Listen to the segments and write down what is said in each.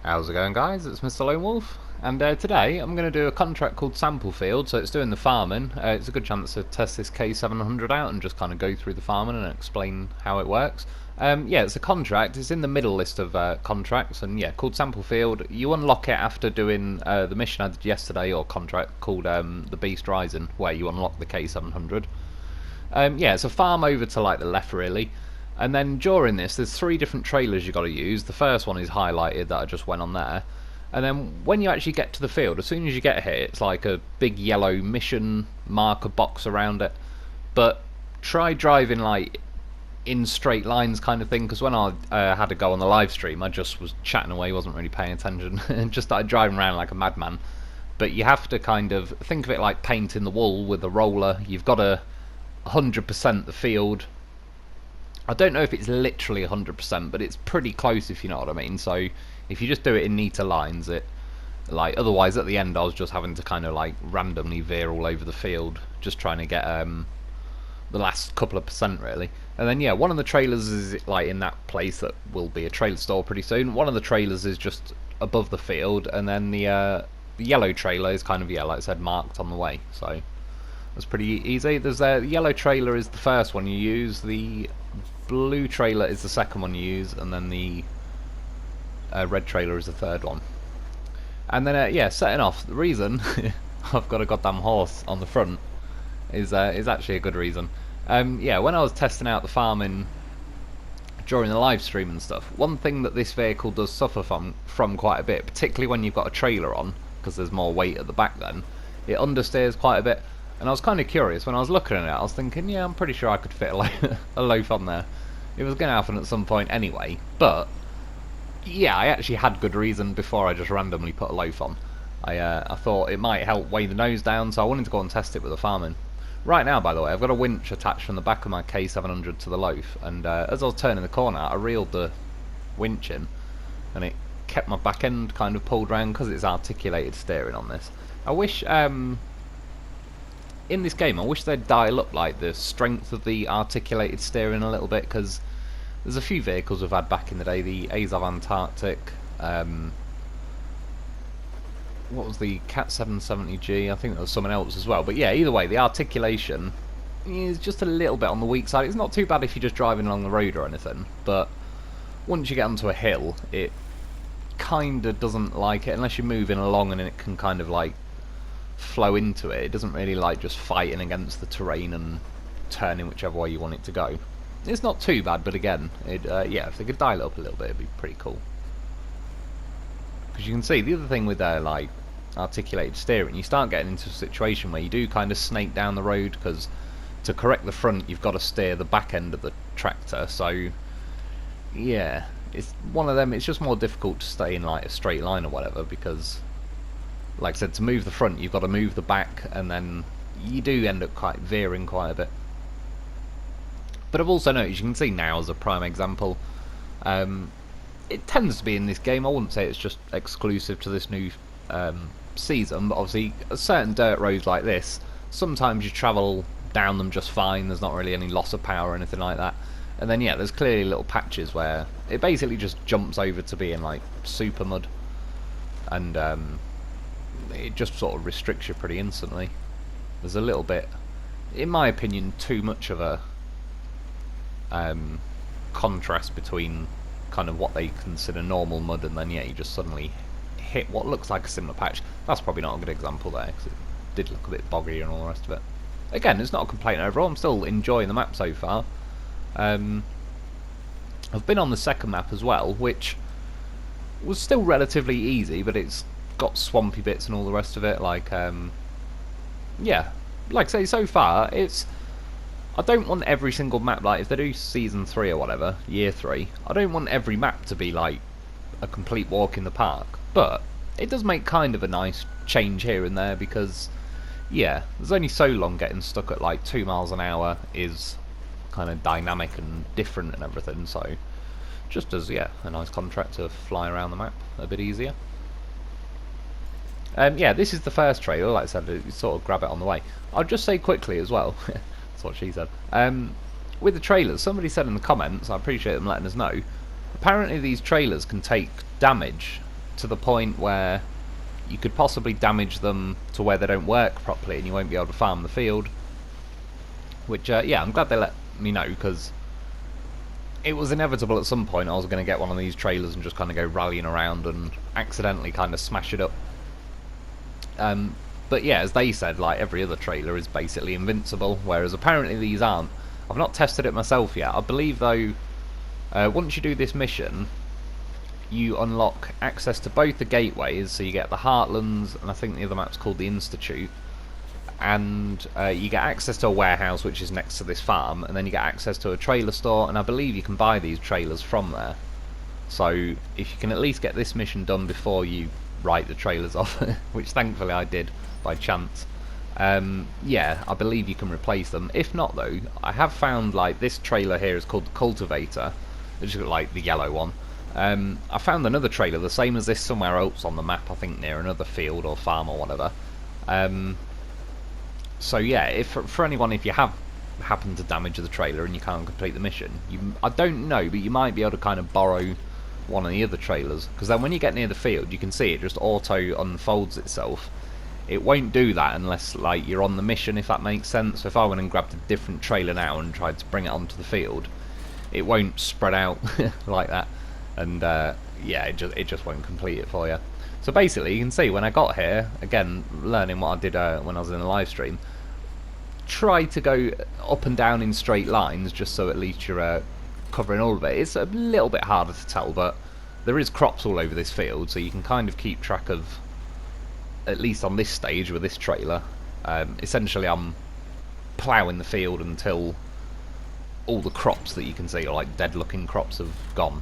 How's it going, guys? It's Mr. Lone Wolf, and today I'm going to do a contract called Sample Field. So it's doing the farming. It's a good chance to test this K-700 out and just kind of go through the farming and explain how it works. Yeah, it's a contract. It's in the middle list of contracts, and yeah, called Sample Field. You unlock it after doing the mission I did yesterday, or contract called the Beast Rising, where you unlock the K-700. Yeah, it's a farm over to like the left, really. And then during this, there's 3 different trailers you got to use. The first one is highlighted that I just went on there. And then when you actually get to the field, as soon as you get here, it's like a big yellow mission marker box around it. But try driving like in straight lines kind of thing, because when I had to go on the live stream, I just was chatting away, wasn't really paying attention, and just started driving around like a madman. But you have to kind of think of it like painting the wall with a roller. You've got to 100% the field. I don't know if it's literally 100%, but it's pretty close, if you know what I mean. So if you just do it in neater lines, otherwise at the end I was just having to kind of like randomly veer all over the field, just trying to get the last couple of percent really. And then yeah, one of the trailers is like in that place that will be a trailer store pretty soon. One of the trailers is just above the field, and then the yellow trailer is kind of, yeah, like I said, marked on the way. So that's pretty easy. There's the yellow trailer is the first one you use, the blue trailer is the second one you use, and then the red trailer is the third one. And then yeah, setting off, the reason I've got a goddamn horse on the front is actually a good reason. Yeah, when I was testing out the farming during the live stream and stuff, one thing that this vehicle does suffer from quite a bit, particularly when you've got a trailer on, because there's more weight at the back then, it understeers quite a bit. And I was kind of curious, when I was looking at it, I was thinking, yeah, I'm pretty sure I could fit a loaf on there. It was going to happen at some point anyway, but yeah, I actually had good reason before I just randomly put a loaf on. I thought it might help weigh the nose down, so I wanted to go and test it with the farming. Right now, by the way, I've got a winch attached from the back of my K700 to the loaf, and as I was turning the corner, I reeled the winch in, and it kept my back end kind of pulled round because it's articulated steering on this. I wish in this game, I wish they'd dial up like the strength of the articulated steering a little bit, because there's a few vehicles we've had back in the day, the Azov Antarctic, what was the K-700G, I think there was someone else as well, but yeah, either way, the articulation is just a little bit on the weak side. It's not too bad if you're just driving along the road or anything, but once you get onto a hill, it kinda doesn't like it, unless you're moving along and it can kind of like flow into it. It doesn't really like just fighting against the terrain and turning whichever way you want it to go. It's not too bad, but again, yeah, if they could dial it up a little bit, it'd be pretty cool. Because you can see, the other thing with like articulated steering, you start getting into a situation where you do kind of snake down the road, because to correct the front, you've got to steer the back end of the tractor. So yeah, it's one of them. It's just more difficult to stay in like a straight line or whatever, because like I said, to move the front, you've got to move the back, and then you do end up veering quite a bit. But I've also noticed, you can see now as a prime example, it tends to be in this game. I wouldn't say it's just exclusive to this new season, but obviously certain dirt roads like this, sometimes you travel down them just fine, there's not really any loss of power or anything like that. And then yeah, there's clearly little patches where it basically just jumps over to being like super mud, and it just sort of restricts you pretty instantly. There's a little bit, in my opinion, too much of a contrast between kind of what they consider normal mud, and then yeah, you just suddenly hit what looks like a similar patch. That's probably not a good example there, because it did look a bit boggy and all the rest of it. Again, it's not a complaint overall. I'm still enjoying the map so far. I've been on the second map as well, which was still relatively easy, but it's got swampy bits and all the rest of it. Like yeah, like I say, so far I don't want every single map, like if they do season 3 or whatever, year 3, I don't want every map to be like a complete walk in the park, but it does make kind of a nice change here and there, because yeah, there's only so long getting stuck at like 2 miles an hour is kind of dynamic and different and everything, so just as, yeah, a nice contract to fly around the map a bit easier. Yeah, this is the first trailer, like I said, you sort of grab it on the way. I'll just say quickly as well, that's what she said, with the trailers, somebody said in the comments, I appreciate them letting us know, apparently these trailers can take damage to the point where you could possibly damage them to where they don't work properly and you won't be able to farm the field. Which, yeah, I'm glad they let me know, because it was inevitable at some point I was going to get one of these trailers and just kind of go rallying around and accidentally kind of smash it up. But yeah, as they said, like, every other trailer is basically invincible, whereas apparently these aren't. I've not tested it myself yet. I believe, though, once you do this mission, you unlock access to both the gateways, so you get the Heartlands, and I think the other map's called the Institute, and you get access to a warehouse which is next to this farm, and then you get access to a trailer store, and I believe you can buy these trailers from there. So if you can at least get this mission done before you write the trailers off, which thankfully I did by chance, yeah, I believe you can replace them. If not, though, I have found, like, this trailer here is called the Cultivator, which is like the yellow one. I found another trailer the same as this somewhere else on the map, I think near another field or farm or whatever. So yeah, if for anyone, if you have happened to damage the trailer and you can't complete the mission, I don't know, but you might be able to kind of borrow one of the other trailers, because then when you get near the field you can see it just auto unfolds itself. It won't do that unless, like, you're on the mission, if that makes sense. So if I went and grabbed a different trailer now and tried to bring it onto the field, it won't spread out like that, and yeah, it just won't complete it for you. So basically, you can see when I got here, again, learning what I did when I was in the live stream, try to go up and down in straight lines, just so at least you're covering all of it. It's a little bit harder to tell, but there is crops all over this field, so you can kind of keep track of, at least on this stage with this trailer. Essentially, I'm ploughing the field until all the crops that you can see, or like dead looking crops, have gone.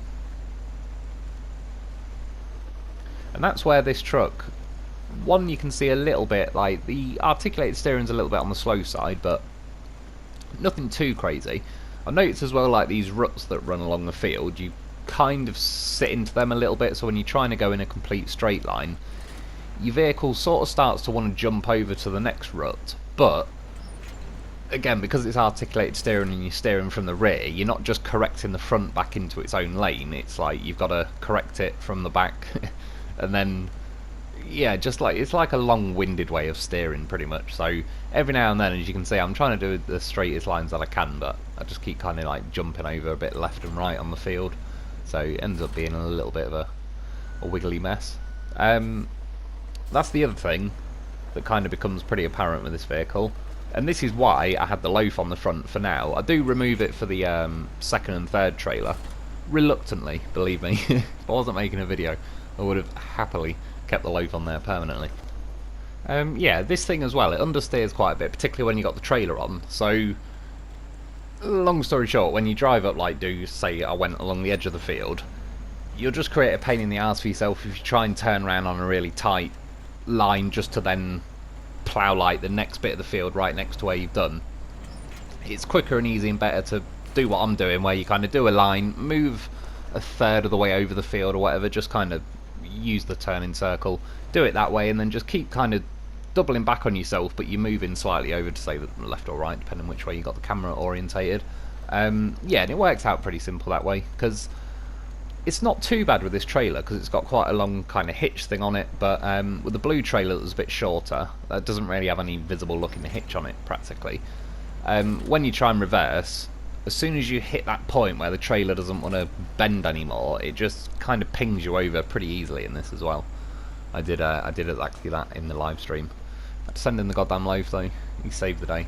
And that's where this truck, one, you can see a little bit, like, the articulated steering's a little bit on the slow side, but nothing too crazy. I've noticed as well, like, these ruts that run along the field, you kind of sit into them a little bit, so when you're trying to go in a complete straight line, your vehicle sort of starts to want to jump over to the next rut, but again, because it's articulated steering and you're steering from the rear, you're not just correcting the front back into its own lane. It's like you've got to correct it from the back and then, yeah, just like, it's like a long-winded way of steering pretty much. So every now and then, as you can see, I'm trying to do the straightest lines that I can, but I just keep kind of like jumping over a bit left and right on the field, so it ends up being a little bit of a wiggly mess. That's the other thing that kind of becomes pretty apparent with this vehicle, and this is why I had the loaf on the front for now. I do remove it for the second and third trailer, reluctantly, believe me. If I wasn't making a video, I would have happily kept the loaf on there permanently. Yeah, this thing as well, it understeers quite a bit, particularly when you got the trailer on. So, long story short, when you drive up, like, say I went along the edge of the field, you'll just create a pain in the arse for yourself if you try and turn around on a really tight line just to then plough, like, the next bit of the field right next to where you've done. It's quicker and easy and better to do what I'm doing, where you kind of do a line, move a third of the way over the field or whatever, just kind of use the turning circle, do it that way, and then just keep kind of doubling back on yourself, but you're moving slightly over to, say, the left or right, depending which way you got the camera orientated. Yeah, and it works out pretty simple that way, because it's not too bad with this trailer, because it's got quite a long kind of hitch thing on it, but with the blue trailer that was a bit shorter, that doesn't really have any visible looking hitch on it, practically. When you try and reverse, as soon as you hit that point where the trailer doesn't want to bend anymore, it just kind of pings you over pretty easily in this as well. I did exactly that in the live stream. I had to send in the goddamn loaf though. He saved the day.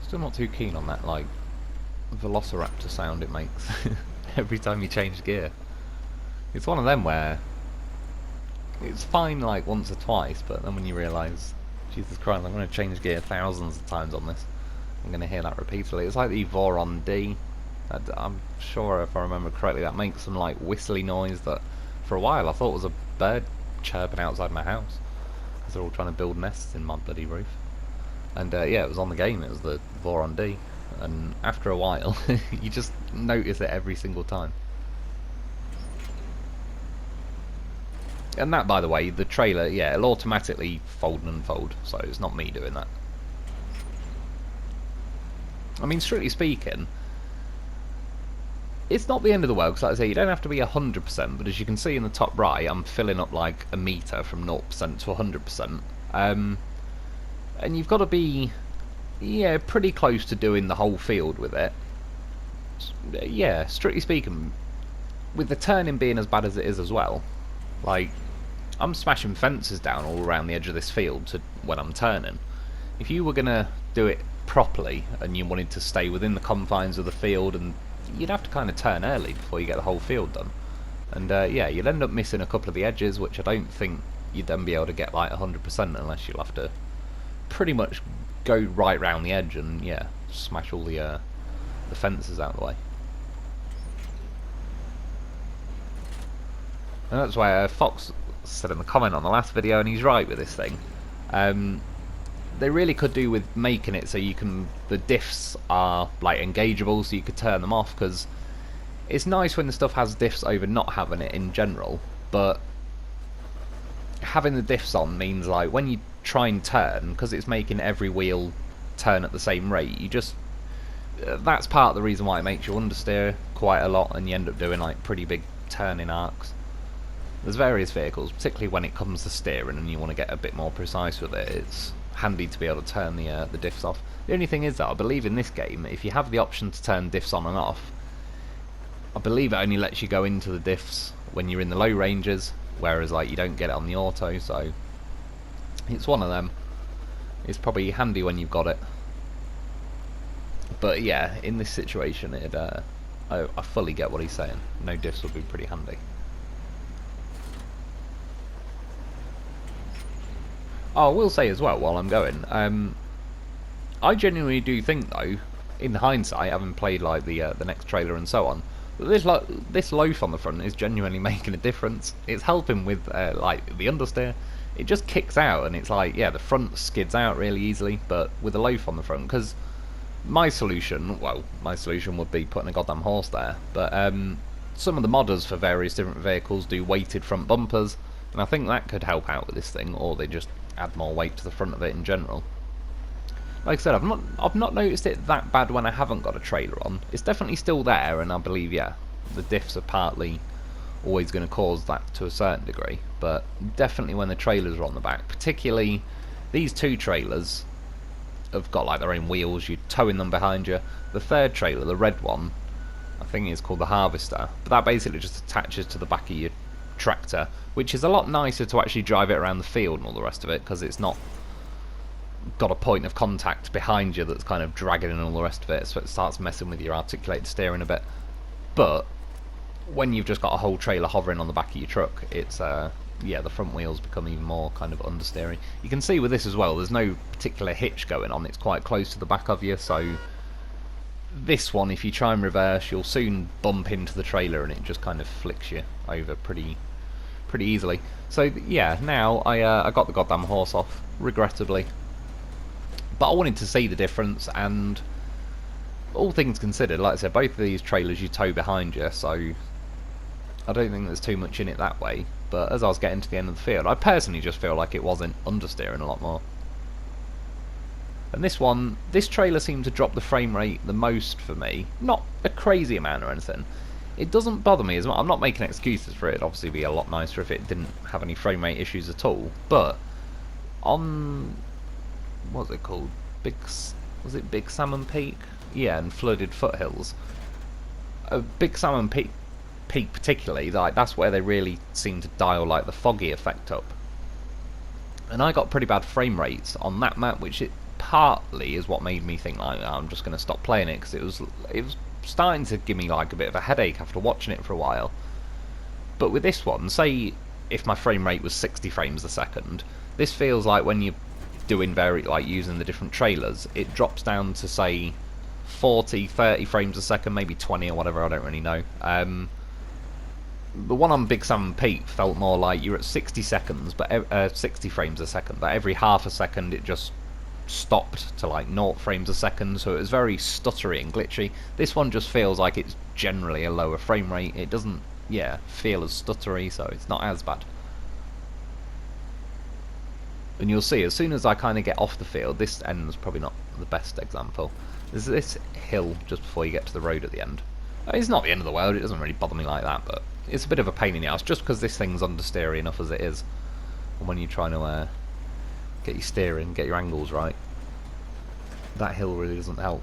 Still not too keen on that, like, Velociraptor sound it makes every time you change gear. It's one of them where it's fine, like, once or twice, but then when you realise, Jesus Christ, I'm going to change gear thousands of times on this, I'm going to hear that repeatedly. It's like the Voron D. I'm sure, if I remember correctly, that makes some, like, whistly noise that for a while I thought was a bird chirping outside my house, because they're all trying to build nests in my bloody roof. And yeah, it was on the game, it was the Voron D, and after a while you just notice it every single time. And that, by the way, the trailer, yeah, it'll automatically fold and unfold, so it's not me doing that. I mean, strictly speaking, it's not the end of the world, because like I say, you don't have to be 100%, but as you can see in the top right, I'm filling up like a meter from 0% to 100%. And you've got to be, yeah, pretty close to doing the whole field with it. Yeah, strictly speaking, with the turning being as bad as it is as well, like, I'm smashing fences down all around the edge of this field to when I'm turning. If you were going to do it properly and you wanted to stay within the confines of the field, and you'd have to kind of turn early before you get the whole field done. And yeah, you'd end up missing a couple of the edges, which I don't think you'd then be able to get like 100% unless you'll have to pretty much go right round the edge and yeah, smash all the fences out of the way. And that's why Fox said in the comment on the last video, and he's right with this thing. They really could do with making it so you can, the diffs are like engageable, so you could turn them off, because it's nice when the stuff has diffs over not having it in general, but having the diffs on means like when you try and turn, because it's making every wheel turn at the same rate, you just, that's part of the reason why it makes you understeer quite a lot, and you end up doing like pretty big turning arcs. There's various vehicles, particularly when it comes to steering and you want to get a bit more precise with it, it's handy to be able to turn the diffs off. The only thing is that I believe in this game, if you have the option to turn diffs on and off, I believe it only lets you go into the diffs when you're in the low ranges, whereas like you don't get it on the auto, so it's one of them. It's probably handy when you've got it. But yeah, in this situation, I fully get what he's saying. No diffs would be pretty handy. Oh, I will say as well, while I'm going, I genuinely do think though, in hindsight, having played like the next trailer and so on, that this loaf on the front is genuinely making a difference. It's helping with like the understeer. It just kicks out, and it's like, yeah, the front skids out really easily, but with a loaf on the front, because my solution would be putting a goddamn horse there, but some of the modders for various different vehicles do weighted front bumpers, and I think that could help out with this thing, or they just add more weight to the front of it in general. Like I said, I've not noticed it that bad when I haven't got a trailer on. It's definitely still there, and I believe, yeah, the diffs are partly always going to cause that to a certain degree, but definitely when the trailers are on the back, particularly these two trailers have got like their own wheels, you're towing them behind you. The third trailer, the red one, I think it's called the Harvester, but that basically just attaches to the back of your tractor, which is a lot nicer to actually drive it around the field and all the rest of it, because it's not got a point of contact behind you that's kind of dragging and all the rest of it, so it starts messing with your articulated steering a bit. But when you've just got a whole trailer hovering on the back of your truck, it's yeah, the front wheels become even more kind of understeering. You can see with this as well, there's no particular hitch going on, it's quite close to the back of you, so this one, if you try and reverse, you'll soon bump into the trailer and it just kind of flicks you over pretty easily. So yeah, now I got the goddamn horse off, regrettably. But I wanted to see the difference, and all things considered, like I said, both of these trailers you tow behind you, so I don't think there's too much in it that way. But as I was getting to the end of the field, I personally just feel like it wasn't understeering a lot more. And this trailer seemed to drop the frame rate the most for me. Not a crazy amount or anything. It doesn't bother me as much. I'm not making excuses for it. It'd obviously be a lot nicer if it didn't have any frame rate issues at all. But on, what's it called? Was it Big Salmon Peak? Yeah, and Flooded Foothills. Big Salmon Peak particularly, like that's where they really seem to dial like the foggy effect up. And I got pretty bad frame rates on that map, which it partly is what made me think like, oh, I'm just going to stop playing it, because it was starting to give me like a bit of a headache after watching it for a while. But with this one, say if my frame rate was 60 frames a second, this feels like when you're doing like using the different trailers, it drops down to say 40, 30 frames a second, maybe 20 or whatever, I don't really know. The one on Big Salmon Peak felt more like you're at 60 seconds, but 60 frames a second, but every half a second it just stopped to like 0 frames a second, so it was very stuttery and glitchy. This one just feels like it's generally a lower frame rate. It doesn't, yeah, feel as stuttery, so it's not as bad. And you'll see, as soon as I kind of get off the field, this end's probably not the best example. There's this hill just before you get to the road at the end. It's not the end of the world, it doesn't really bother me like that, but it's a bit of a pain in the ass just because this thing's understeery enough as it is. And when you're trying to get your steering, get your angles right, that hill really doesn't help.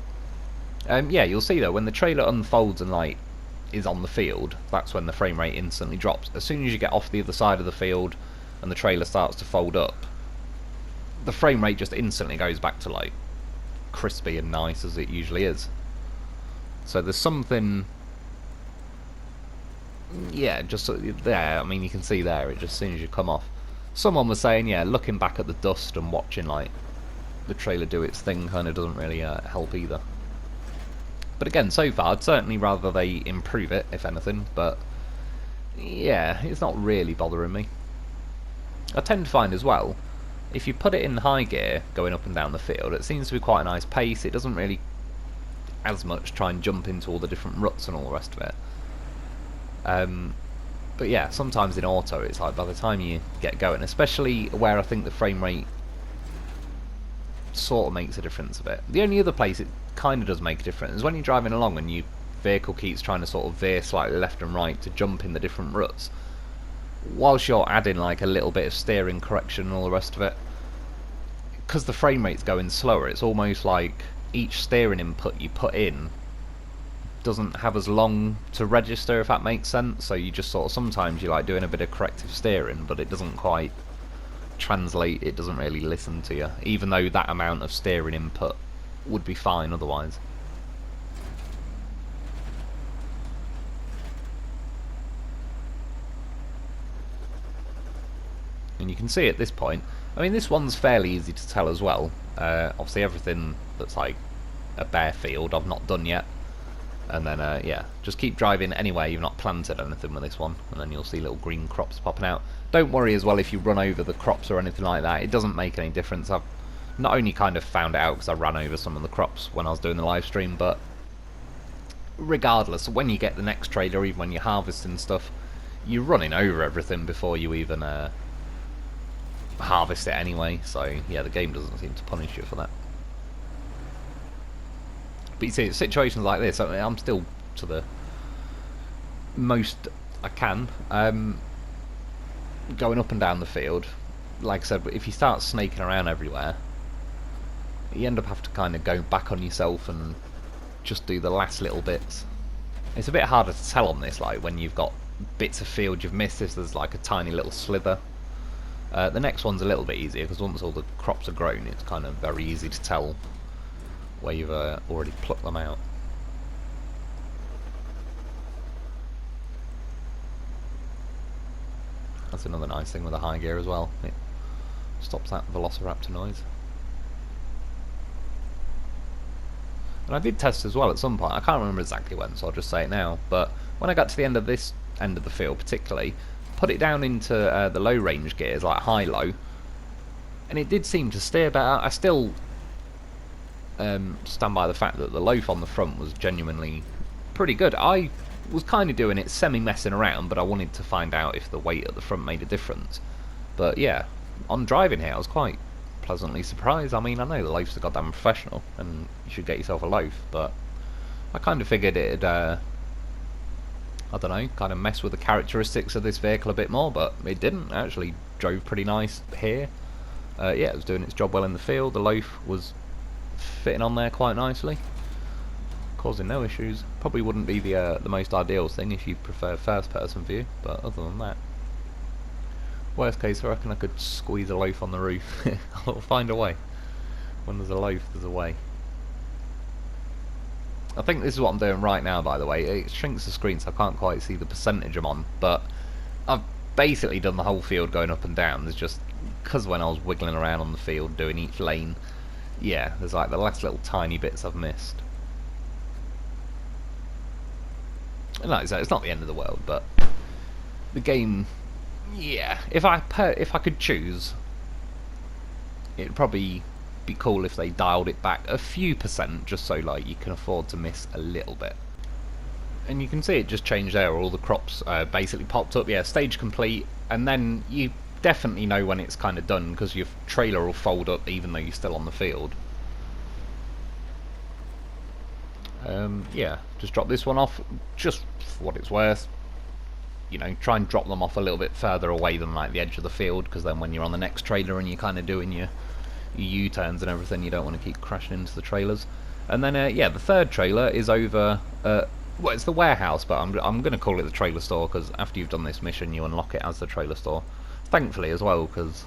Yeah, you'll see though, when the trailer unfolds and like is on the field, that's when the frame rate instantly drops. As soon as you get off the other side of the field and the trailer starts to fold up, the frame rate just instantly goes back to like crispy and nice as it usually is. So there's something, yeah, just there. I mean, you can see there, it just as soon as you come off. Someone was saying, yeah, looking back at the dust and watching like the trailer do its thing kind of doesn't really help either. But again, so far, I'd certainly rather they improve it, if anything, but yeah, it's not really bothering me. I tend to find as well, if you put it in high gear, going up and down the field, it seems to be quite a nice pace. It doesn't really as much try and jump into all the different ruts and all the rest of it. But yeah, sometimes in auto, it's like by the time you get going, especially where I think the frame rate sort of makes a difference a bit. The only other place it kind of does make a difference is when you're driving along and your vehicle keeps trying to sort of veer slightly left and right to jump in the different ruts, whilst you're adding like a little bit of steering correction and all the rest of it. Because the frame rate's going slower, it's almost like each steering input you put in doesn't have as long to register, if that makes sense. So you just sort of, sometimes you like doing a bit of corrective steering, but it doesn't quite translate, it doesn't really listen to you, even though that amount of steering input would be fine otherwise. And you can see at this point, I mean, this one's fairly easy to tell as well. Obviously everything that's like a bare field I've not done yet. And then, yeah, just keep driving anywhere you've not planted anything with this one, and then you'll see little green crops popping out. Don't worry as well if you run over the crops or anything like that, it doesn't make any difference. I've not only kind of found it out because I ran over some of the crops when I was doing the live stream, but regardless, when you get the next trailer, even when you're harvesting stuff, you're running over everything before you even harvest it anyway, so yeah, the game doesn't seem to punish you for that. But you see, situations like this, I mean, I'm still to the most I can going up and down the field. Like I said, if you start snaking around everywhere, you end up having to kind of go back on yourself and just do the last little bits. It's a bit harder to tell on this, like when you've got bits of field you've missed, if there's like a tiny little slither. The next one's a little bit easier, because once all the crops are grown, it's kind of very easy to tell where you've already plucked them out. That's another nice thing with the high gear as well. It stops that velociraptor noise. And I did test as well at some point, I can't remember exactly when, so I'll just say it now, but when I got to the end of this end of the field particularly, put it down into the low range gears, like high-low, and it did seem to steer better. I still stand by the fact that the loaf on the front was genuinely pretty good. I was kind of doing it semi-messing around, but I wanted to find out if the weight at the front made a difference. But yeah, on driving here I was quite pleasantly surprised. I mean, I know the loaf's a goddamn professional and you should get yourself a loaf, but I kind of figured it'd I don't know, kind of mess with the characteristics of this vehicle a bit more, but it didn't. It actually drove pretty nice here. Yeah, it was doing its job well in the field. The loaf was fitting on there quite nicely, causing no issues. Probably wouldn't be the most ideal thing if you prefer first person view, but other than that, worst case I reckon I could squeeze a loaf on the roof. I'll find a way. When there's a loaf, there's a way. I think this is what I'm doing right now, by the way. It shrinks the screen so I can't quite see the percentage I'm on, but I've basically done the whole field going up and down. There's just, because when I was wiggling around on the field doing each lane, yeah, there's like the last little tiny bits I've missed. And like I said, it's not the end of the world, but the game, yeah, if I could choose, it'd probably be cool if they dialed it back a few percent, just so like you can afford to miss a little bit. And you can see it just changed there, all the crops basically popped up. Yeah, stage complete, and then you definitely know when it's kind of done because your trailer will fold up even though you're still on the field. Yeah, just drop this one off, just for what it's worth. You know, try and drop them off a little bit further away than like the edge of the field, because then when you're on the next trailer and you're kind of doing your U-turns and everything, you don't want to keep crashing into the trailers. And then, yeah, the third trailer is over. Well, it's the warehouse, but I'm going to call it the trailer store, because after you've done this mission, you unlock it as the trailer store. Thankfully, as well, because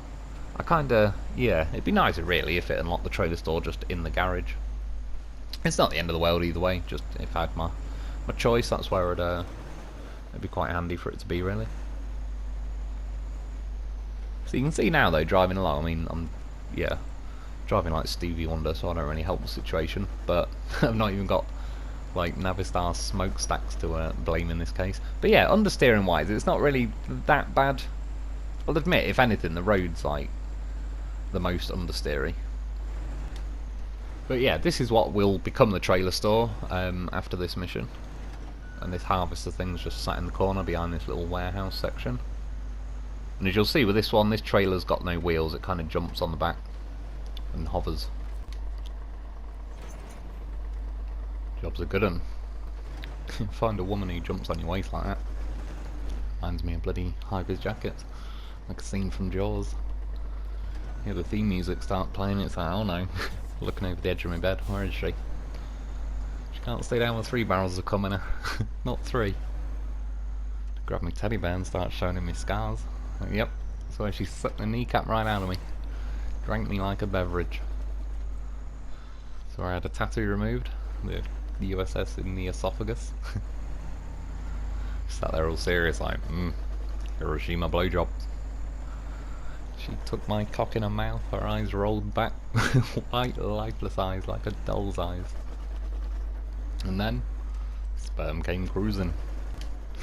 I kind of, yeah, it'd be nicer really if it unlocked the trailer store just in the garage. It's not the end of the world either way. Just if I had my choice, that's where it'd be quite handy for it to be, really. So you can see now, though, driving along. I mean, I'm driving like Stevie Wonder, so I don't really help the situation. But I've not even got like Navistar smokestacks to blame in this case. But yeah, understeering wise, it's not really that bad. I'll admit, if anything, the road's like the most understeery. But yeah, this is what will become the trailer store after this mission. And this harvester thing's just sat in the corner behind this little warehouse section. And as you'll see with this one, this trailer's got no wheels, it kind of jumps on the back and hovers. Job's a good one. Find a woman who jumps on your waist like that. Reminds me of bloody high-vis jackets. Like a scene from Jaws. Yeah, the theme music starts playing, it's like, oh no. Looking over the edge of my bed, where is she? She can't stay down with 3 barrels of cum in her. Not 3. Grab my teddy bear and start showing me scars. Like, yep, that's where she sucked the kneecap right out of me. Drank me like a beverage. So I had a tattoo removed. The USS in the esophagus. Sat there all serious like, Hiroshima blowjob. She took my cock in her mouth, her eyes rolled back, white lifeless eyes like a doll's eyes. And then, sperm came cruising.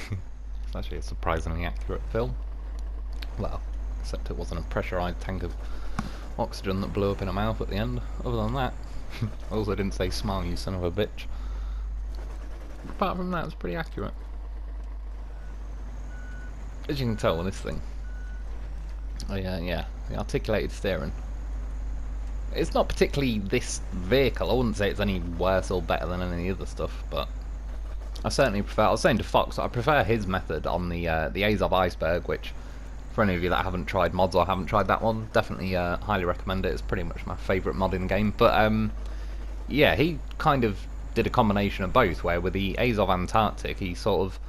It's actually a surprisingly accurate film. Well, except it wasn't a pressurised tank of oxygen that blew up in her mouth at the end. Other than that, also didn't say smile, you son of a bitch. Apart from that, it's pretty accurate. As you can tell with this thing. Oh yeah, the articulated steering. It's not particularly this vehicle. I wouldn't say it's any worse or better than any other stuff, but I certainly prefer. I was saying to Fox, I prefer his method on the Azov Iceberg, which, for any of you that haven't tried mods or haven't tried that one, definitely highly recommend it. It's pretty much my favourite mod in the game. But yeah, he kind of did a combination of both, where with the Azov Antarctic, he sort of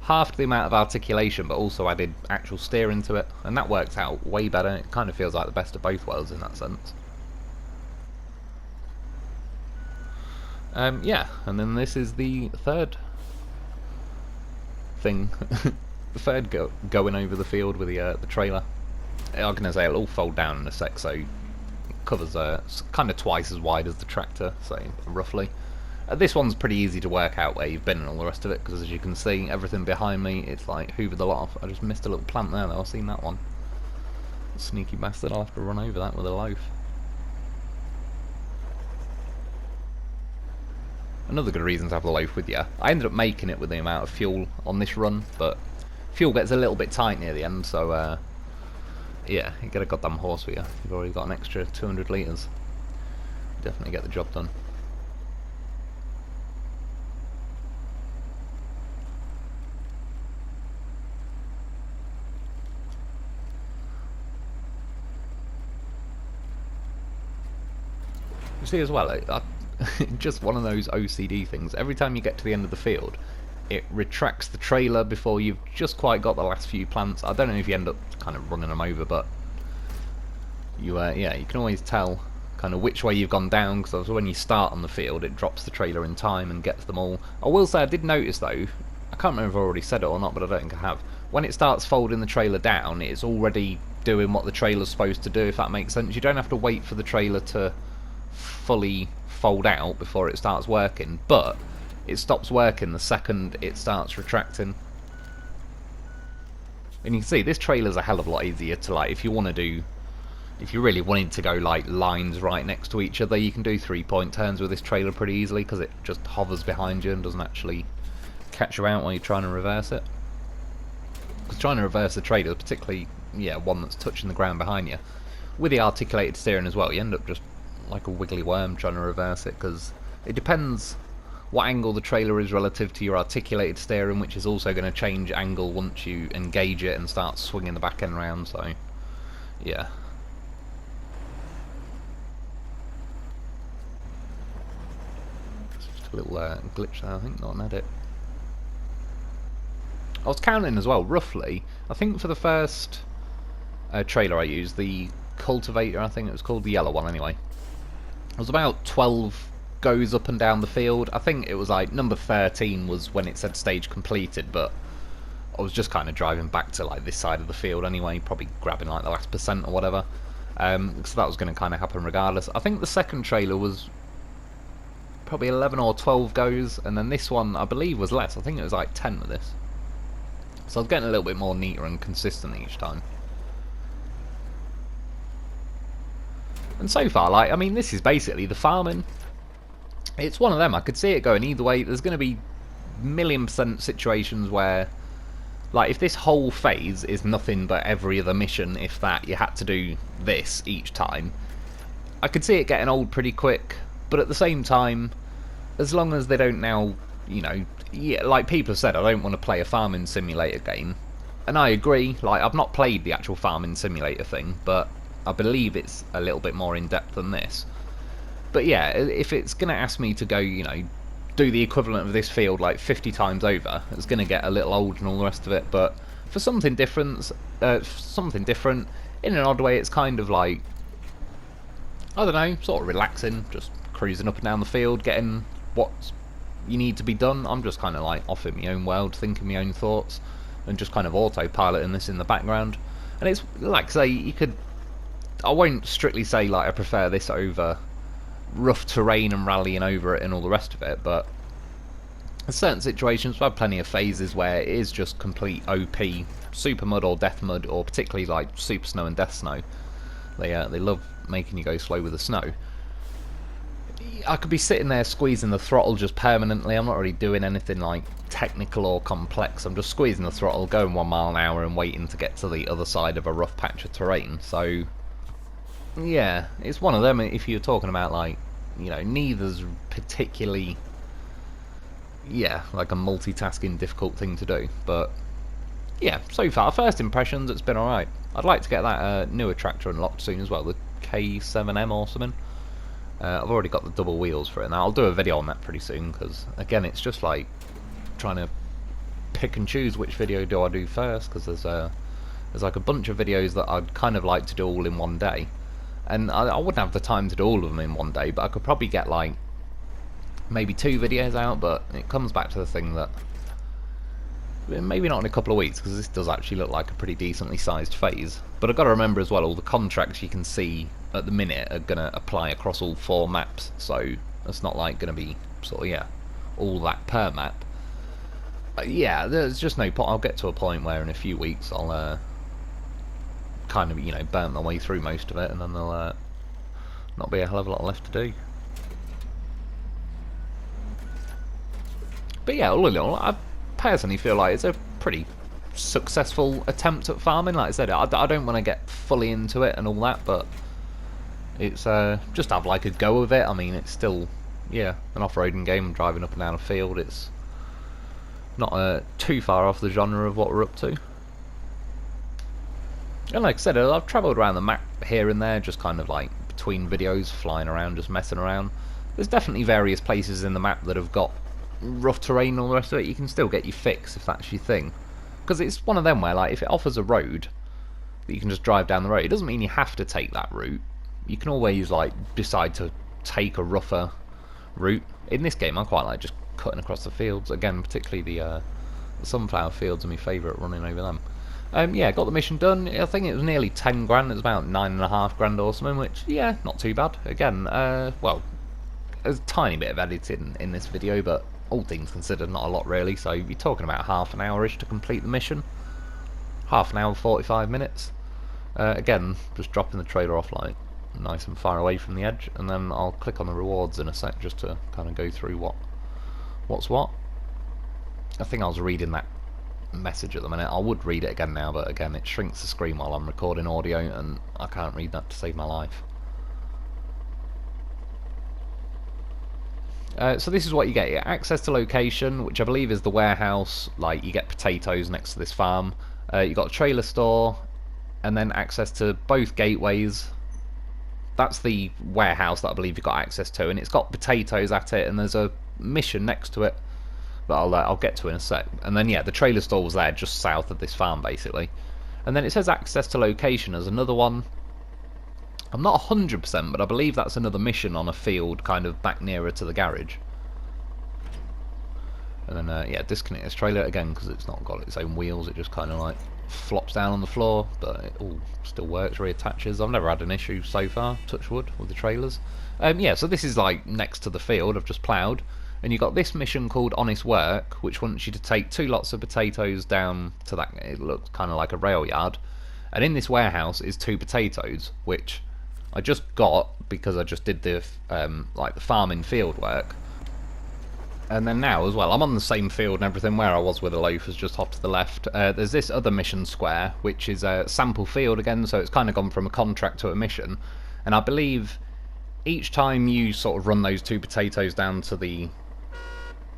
halved the amount of articulation, but also added actual steering to it, and that works out way better. It kind of feels like the best of both worlds in that sense. Yeah, and then this is the third thing, the third going over the field with the trailer. I'm gonna say it'll all fold down in a sec, so it covers kind of twice as wide as the tractor, so roughly. This one's pretty easy to work out where you've been and all the rest of it, because as you can see, everything behind me, it's like hoovered a lot off. I just missed a little plant there though, I've seen that one. Sneaky bastard, I'll have to run over that with a loaf. Another good reason to have the loaf with you. I ended up making it with the amount of fuel on this run, but fuel gets a little bit tight near the end, so yeah, you get a goddamn horse with you. You've already got an extra 200 litres. Definitely get the job done. You see as well, just one of those OCD things. Every time you get to the end of the field, it retracts the trailer before you've just quite got the last few plants. I don't know if you end up kind of running them over, but you yeah, you can always tell kind of which way you've gone down, because when you start on the field, it drops the trailer in time and gets them all. I will say I did notice though, I can't remember if I've already said it or not, but I don't think I have. When it starts folding the trailer down, it's already doing what the trailer's supposed to do, if that makes sense. You don't have to wait for the trailer to fully fold out before it starts working, but it stops working the second it starts retracting. And you can see this trailer's a hell of a lot easier to, like, if you want to do, if you really wanted to go like lines right next to each other, you can do 3-point turns with this trailer pretty easily, because it just hovers behind you and doesn't actually catch you out while you're trying to reverse it. Because trying to reverse the trailer, particularly one that's touching the ground behind you, with the articulated steering as well, you end up just like a wiggly worm trying to reverse it, because it depends what angle the trailer is relative to your articulated steering, which is also going to change angle once you engage it and start swinging the back end round. So yeah. Just a little glitch there, I think, not an edit. I was counting as well, roughly. I think for the first trailer I used, the cultivator, I think it was called, the yellow one anyway, it was about 12 goes up and down the field. I think it was like number 13 was when it said stage completed, but I was just kind of driving back to like this side of the field anyway, probably grabbing like the last percent or whatever. So that was going to kind of happen regardless. I think the second trailer was probably 11 or 12 goes, and then this one I believe was less. I think it was like 10 of this. So I was getting a little bit more neater and consistent each time. And so far, like, I mean, this is basically the farming. It's one of them. I could see it going either way. There's going to be million% situations where, like, if this whole phase is nothing but every other mission, if that, you had to do this each time, I could see it getting old pretty quick. But at the same time, as long as they don't now, you know, yeah, like people have said, I don't want to play a farming simulator game, and I agree. Like, I've not played the actual farming simulator thing, but I believe it's a little bit more in depth than this. But yeah, if it's going to ask me to go, you know, do the equivalent of this field like 50 times over, it's going to get a little old and all the rest of it. But for something different, in an odd way, it's kind of like, I don't know, sort of relaxing, just cruising up and down the field, getting what you need to be done. I'm just kind of like off in my own world, thinking my own thoughts, and just kind of autopiloting this in the background. And it's like, say, you could, I won't strictly say like I prefer this over rough terrain and rallying over it and all the rest of it, but in certain situations we've had plenty of phases where it is just complete OP, super mud or death mud, or particularly like super snow and death snow. They love making you go slow with the snow. I could be sitting there squeezing the throttle just permanently. I'm not really doing anything like technical or complex. I'm just squeezing the throttle, going 1 mile an hour and waiting to get to the other side of a rough patch of terrain. So yeah, it's one of them. If you're talking about, like, you know, neither's particularly, yeah, like a multitasking difficult thing to do. But yeah, so far, first impressions, it's been alright. I'd like to get that newer tractor unlocked soon as well, the K-700 or something. I've already got the double wheels for it now. I'll do a video on that pretty soon, because again, it's just like trying to pick and choose which video do I do first, because there's like a bunch of videos that I'd kind of like to do all in one day, and I wouldn't have the time to do all of them in one day, but I could probably get like maybe 2 videos out. But it comes back to the thing that maybe not in a couple of weeks, because this does actually look like a pretty decently sized phase. But I've got to remember as well, all the contracts you can see at the minute are going to apply across all 4 maps, so it's not like going to be sort of, yeah, all that per map. Yeah, there's just no point. I'll get to a point where in a few weeks I'll kind of, you know, burn my way through most of it, and then there'll not be a hell of a lot left to do. But yeah, all in all, I personally feel like it's a pretty successful attempt at farming. Like I said, I don't want to get fully into it and all that, but it's just have like a go of it. I mean, it's still, yeah, an off-roading game, driving up and down a field. It's not too far off the genre of what we're up to. And like I said, I've travelled around the map here and there, just kind of like between videos, flying around, just messing around. There's definitely various places in the map that have got rough terrain and all the rest of it. You can still get your fix if that's your thing, because it's one of them where, like, if it offers a road that you can just drive down the road, it doesn't mean you have to take that route. You can always like decide to take a rougher route. In this game I quite like just cutting across the fields, again particularly the sunflower fields are my favourite, running over them. Yeah, got the mission done. I think it was nearly 10 grand, it was about 9.5 grand or something, which, yeah, not too bad. Again, well, there's a tiny bit of editing in this video, but all things considered, not a lot really. So you're talking about half an hour-ish to complete the mission. Half an hour, 45 minutes. Again, just dropping the trailer off like nice and far away from the edge, and then I'll click on the rewards in a sec just to kind of go through what's what. I think I was reading that message at the minute. I would read it again now, but again it shrinks the screen while I'm recording audio, and I can't read that to save my life. So this is what you get. You get access to location, which I believe is the warehouse. Like, you get potatoes next to this farm. You got a trailer store, and then access to both gateways. That's the warehouse that I believe you got access to, and it's got potatoes at it, and there's a mission next to it that I'll get to in a sec. And then yeah, the trailer store was there just south of this farm basically. And then it says access to location as another one. I'm not 100%, but I believe that's another mission on a field kind of back nearer to the garage. And then yeah, disconnect this trailer again because it's not got its own wheels, it just kind of like flops down on the floor, but it all still works, reattaches. I've never had an issue so far, touch wood, with the trailers. Yeah, so this is like next to the field I've just ploughed, and you've got this mission called Honest Work, which wants you to take 2 lots of potatoes down to that, it looks kind of like a rail yard, and in this warehouse is 2 potatoes, which I just got because I just did the like the farming field work. And then now as well, I'm on the same field and everything where I was with the loafers, just off to the left. There's this other mission square, which is a sample field again, so it's kind of gone from a contract to a mission. And I believe each time you sort of run those 2 potatoes down to the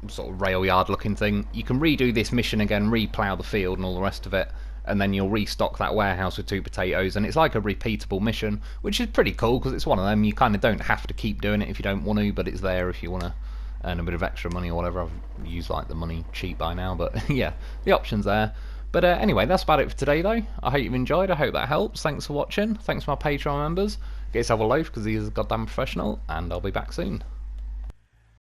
sort of rail yard looking thing, you can redo this mission again, re-plough the field and all the rest of it, and then you'll restock that warehouse with 2 potatoes, and it's like a repeatable mission, which is pretty cool because it's one of them, you kind of don't have to keep doing it if you don't want to, but it's there if you want to earn a bit of extra money or whatever. I've used like the money cheap by now, but yeah, the option's there. But anyway, that's about it for today though. I hope you've enjoyed, I hope that helps. Thanks for watching, thanks to my Patreon members. Get yourself a loaf because he's a goddamn professional, and I'll be back soon.